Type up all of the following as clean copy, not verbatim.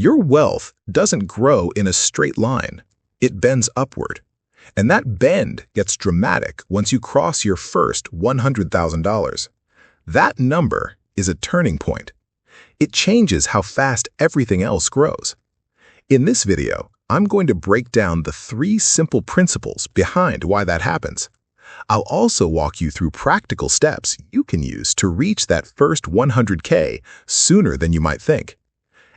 Your wealth doesn't grow in a straight line. It bends upward. And that bend gets dramatic once you cross your first $100,000. That number is a turning point. It changes how fast everything else grows. In this video, I'm going to break down the 3 simple principles behind why that happens. I'll also walk you through practical steps you can use to reach that first 100K sooner than you might think.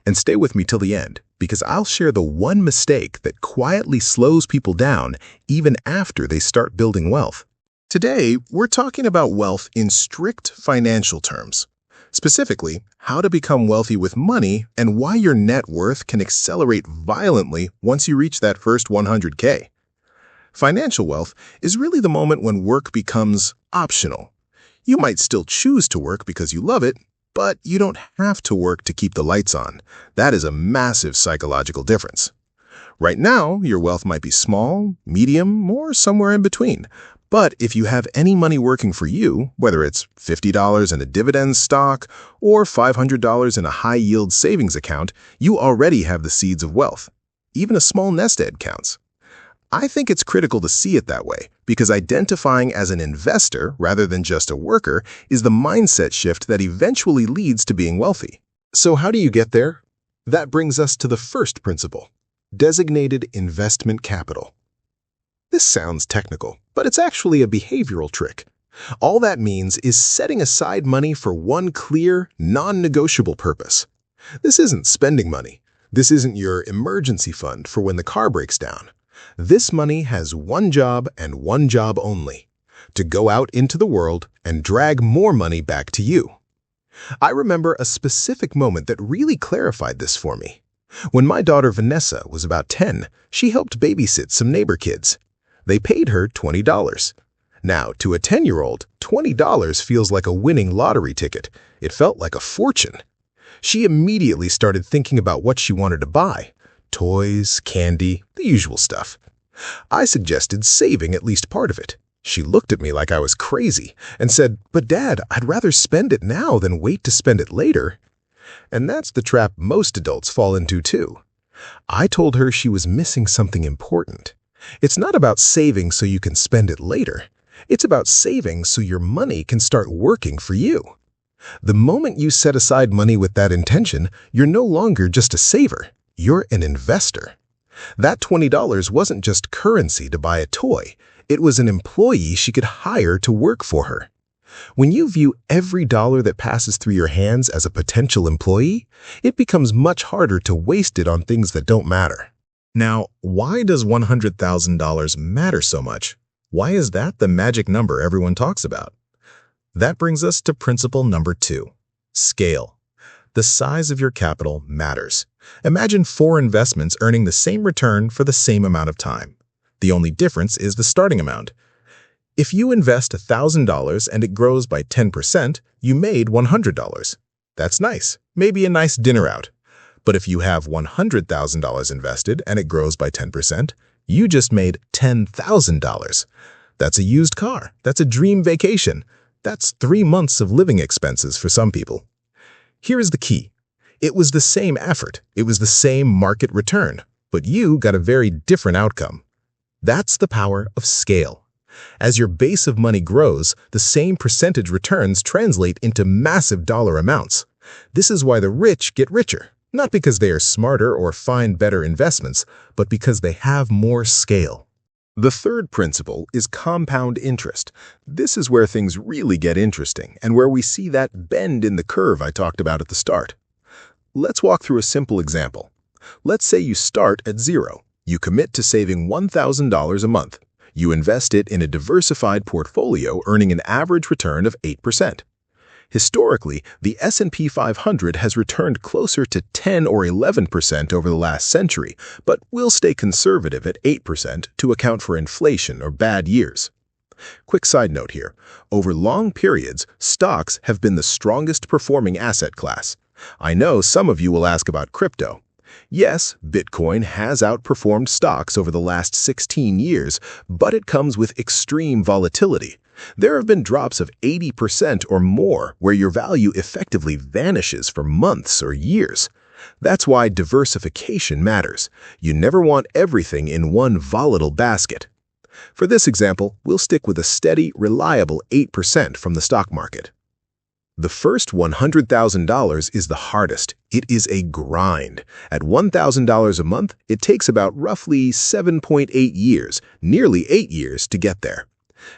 And stay with me till the end, because I'll share the one mistake that quietly slows people down even after they start building wealth. Today, we're talking about wealth in strict financial terms. Specifically, how to become wealthy with money and why your net worth can accelerate violently once you reach that first 100K. Financial wealth is really the moment when work becomes optional. You might still choose to work because you love it, but you don't have to work to keep the lights on. That is a massive psychological difference. Right now, your wealth might be small, medium, or somewhere in between. But if you have any money working for you, whether it's $50 in a dividend stock or $500 in a high-yield savings account, you already have the seeds of wealth. Even a small nest egg counts. I think it's critical to see it that way, because identifying as an investor rather than just a worker is the mindset shift that eventually leads to being wealthy. So how do you get there? That brings us to the first principle: designated investment capital. This sounds technical, but it's actually a behavioral trick. All that means is setting aside money for one clear, non-negotiable purpose. This isn't spending money. This isn't your emergency fund for when the car breaks down. This money has one job and one job only: to go out into the world and drag more money back to you. I remember a specific moment that really clarified this for me. When my daughter Vanessa was about 10, she helped babysit some neighbor kids. They paid her $20. Now, to a 10-year-old, $20 feels like a winning lottery ticket. It felt like a fortune. She immediately started thinking about what she wanted to buy: toys, candy, the usual stuff. I suggested saving at least part of it. She looked at me like I was crazy and said, "But Dad, I'd rather spend it now than wait to spend it later." And that's the trap most adults fall into too. I told her she was missing something important. It's not about saving so you can spend it later. It's about saving so your money can start working for you. The moment you set aside money with that intention, you're no longer just a saver. You're an investor. That $20 wasn't just currency to buy a toy. It was an employee she could hire to work for her. When you view every dollar that passes through your hands as a potential employee, it becomes much harder to waste it on things that don't matter. Now, why does $100,000 matter so much? Why is that the magic number everyone talks about? That brings us to principle number 2: scale. The size of your capital matters. Imagine 4 investments earning the same return for the same amount of time. The only difference is the starting amount. If you invest $1,000 and it grows by 10%, you made $100. That's nice, maybe a nice dinner out. But if you have $100,000 invested and it grows by 10%, you just made $10,000. That's a used car. That's a dream vacation. That's 3 months of living expenses for some people. Here is the key. It was the same effort. It was the same market return, but you got a very different outcome. That's the power of scale. As your base of money grows, the same percentage returns translate into massive dollar amounts. This is why the rich get richer. Not because they are smarter or find better investments, but because they have more scale. The third principle is compound interest. This is where things really get interesting and where we see that bend in the curve I talked about at the start. Let's walk through a simple example. Let's say you start at 0. You commit to saving $1,000 a month. You invest it in a diversified portfolio earning an average return of 8%. Historically, the S&P 500 has returned closer to 10 or 11% over the last century, but we'll stay conservative at 8% to account for inflation or bad years. Quick side note here. Over long periods, stocks have been the strongest performing asset class. I know some of you will ask about crypto. Yes, Bitcoin has outperformed stocks over the last 16 years, but it comes with extreme volatility. There have been drops of 80% or more where your value effectively vanishes for months or years. That's why diversification matters. You never want everything in one volatile basket. For this example, we'll stick with a steady, reliable 8% from the stock market. The first $100,000 is the hardest. It is a grind. At $1,000 a month, it takes about roughly 7.8 years, nearly 8 years, to get there.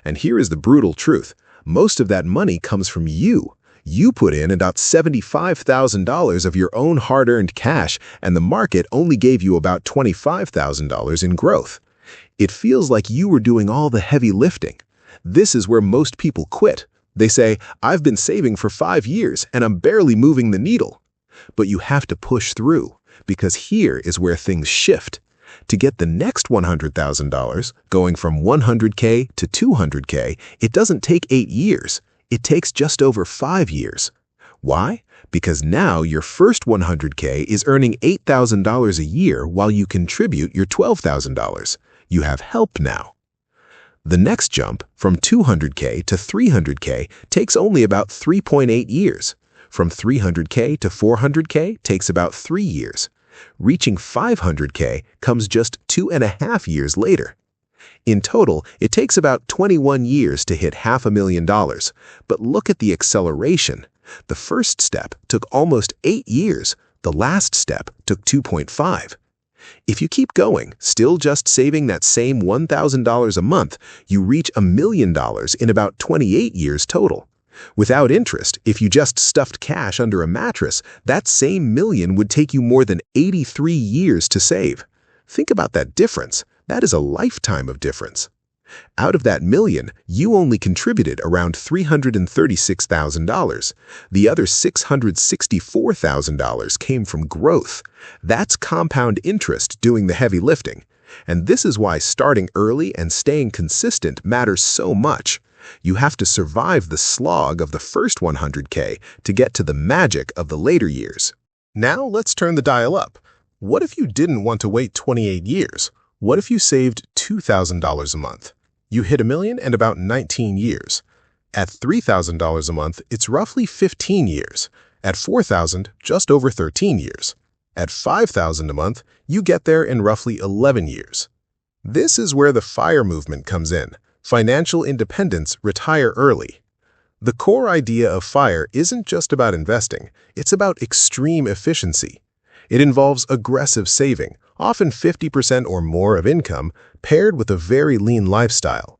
And here is the brutal truth. Most of that money comes from you. You put in about $75,000 of your own hard-earned cash, and the market only gave you about $25,000 in growth. It feels like you were doing all the heavy lifting. This is where most people quit. They say, "I've been saving for 5 years and I'm barely moving the needle." But you have to push through, because here is where things shift. To get the next $100,000, going from $100K to $200K, it doesn't take 8 years. It takes just over 5 years. Why? Because now your first $100K is earning $8,000 a year while you contribute your $12,000. You have help now. The next jump, from $200K to $300K, takes only about 3.8 years. From $300K to $400K takes about 3 years. Reaching $500K comes just 2.5 years later. In total, it takes about 21 years to hit $500,000. But look at the acceleration. The first step took almost 8 years. The last step took 2.5. If you keep going, still just saving that same $1,000 a month, you reach $1 million in about 28 years total. Without interest, if you just stuffed cash under a mattress, that same million would take you more than 83 years to save. Think about that difference. That is a lifetime of difference. Out of that million, you only contributed around $336,000. The other $664,000 came from growth. That's compound interest doing the heavy lifting. And this is why starting early and staying consistent matters so much. You have to survive the slog of the first 100K to get to the magic of the later years. Now let's turn the dial up. What if you didn't want to wait 28 years? What if you saved $2,000 a month? You hit $1 million in about 19 years. At $3,000 a month, it's roughly 15 years. At $4,000, just over 13 years. At $5,000 a month, you get there in roughly 11 years. This is where the FIRE movement comes in. Financial independence, retire early. The core idea of FIRE isn't just about investing, it's about extreme efficiency. It involves aggressive saving, often 50% or more of income, paired with a very lean lifestyle.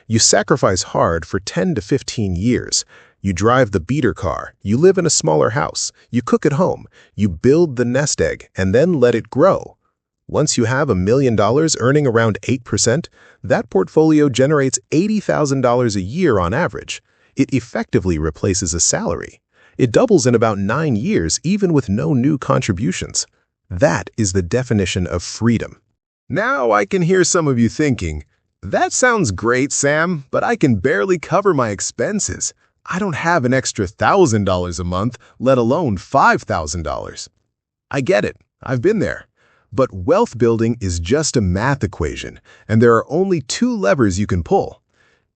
You sacrifice hard for 10 to 15 years. You drive the beater car, you live in a smaller house, you cook at home, you build the nest egg, and then let it grow. Once you have $1 million earning around 8%, that portfolio generates $80,000 a year on average. It effectively replaces a salary. It doubles in about 9 years, even with no new contributions. That is the definition of freedom. Now I can hear some of you thinking, "That sounds great, Sam, but I can barely cover my expenses. I don't have an extra $1,000 a month, let alone $5,000. I get it. I've been there. But wealth building is just a math equation, and there are only 2 levers you can pull.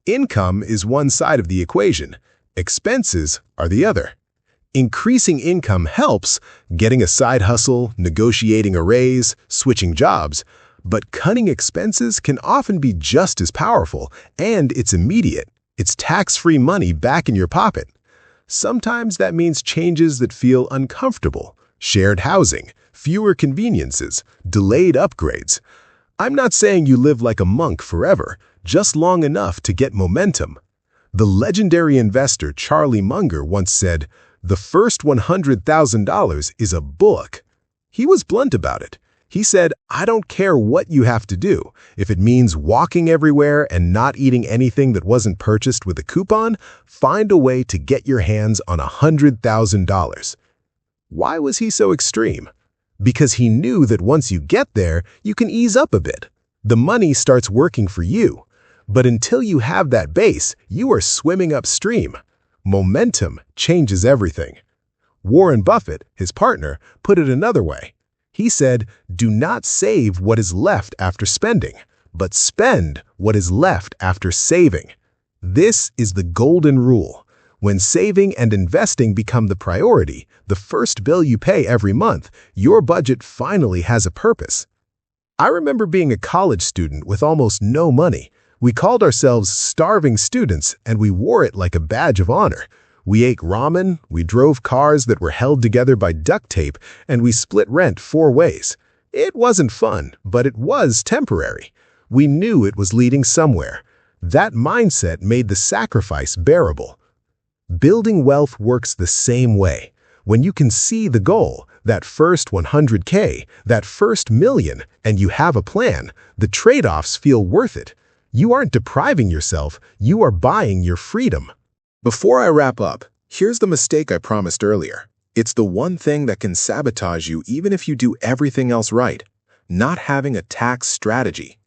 Income is one side of the equation. Expenses are the other. Increasing income helps, getting a side hustle, negotiating a raise, switching jobs, but cutting expenses can often be just as powerful, and it's immediate. It's tax-free money back in your pocket. Sometimes that means changes that feel uncomfortable, shared housing, fewer conveniences, delayed upgrades. I'm not saying you live like a monk forever, just long enough to get momentum. The legendary investor Charlie Munger once said, "The first $100,000 is a book." He was blunt about it. He said, "I don't care what you have to do. If it means walking everywhere and not eating anything that wasn't purchased with a coupon, find a way to get your hands on $100,000. Why was he so extreme? Because he knew that once you get there, you can ease up a bit. The money starts working for you. But until you have that base, you are swimming upstream. Momentum changes everything. Warren Buffett, his partner, put it another way. He said, "Do not save what is left after spending, but spend what is left after saving." This is the golden rule. When saving and investing become the priority, the first bill you pay every month, your budget finally has a purpose. I remember being a college student with almost no money. We called ourselves starving students, and we wore it like a badge of honor. We ate ramen, we drove cars that were held together by duct tape, and we split rent 4 ways. It wasn't fun, but it was temporary. We knew it was leading somewhere. That mindset made the sacrifice bearable. Building wealth works the same way. When you can see the goal, that first 100K, that first million, and you have a plan, the trade-offs feel worth it. You aren't depriving yourself, you are buying your freedom. Before I wrap up, here's the mistake I promised earlier. It's the one thing that can sabotage you even if you do everything else right: not having a tax strategy.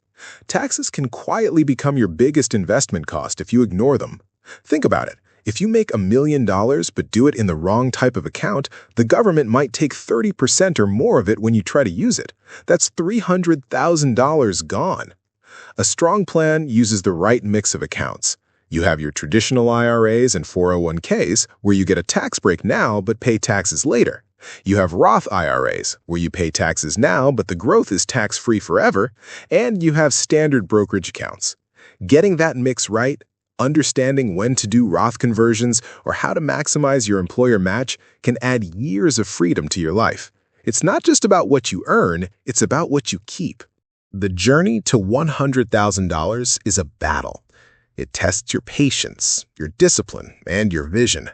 Taxes can quietly become your biggest investment cost if you ignore them. Think about it. If you make $1 million but do it in the wrong type of account, the government might take 30% or more of it when you try to use it. That's $300,000 gone. A strong plan uses the right mix of accounts. You have your traditional IRAs and 401ks, where you get a tax break now but pay taxes later. You have Roth IRAs, where you pay taxes now but the growth is tax-free forever. And you have standard brokerage accounts. Getting that mix right, understanding when to do Roth conversions or how to maximize your employer match can add years of freedom to your life. It's not just about what you earn, it's about what you keep. The journey to $100,000 is a battle. It tests your patience, your discipline, and your vision.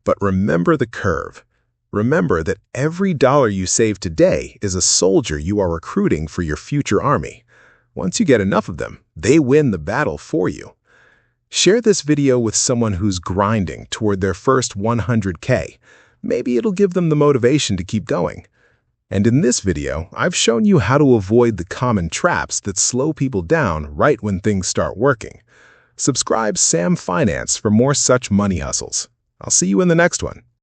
But remember the curve. Remember that every dollar you save today is a soldier you are recruiting for your future army. Once you get enough of them, they win the battle for you. Share this video with someone who's grinding toward their first 100K. Maybe it'll give them the motivation to keep going. And in this video, I've shown you how to avoid the common traps that slow people down right when things start working. Subscribe Sam Finance for more such money hustles. I'll see you in the next one.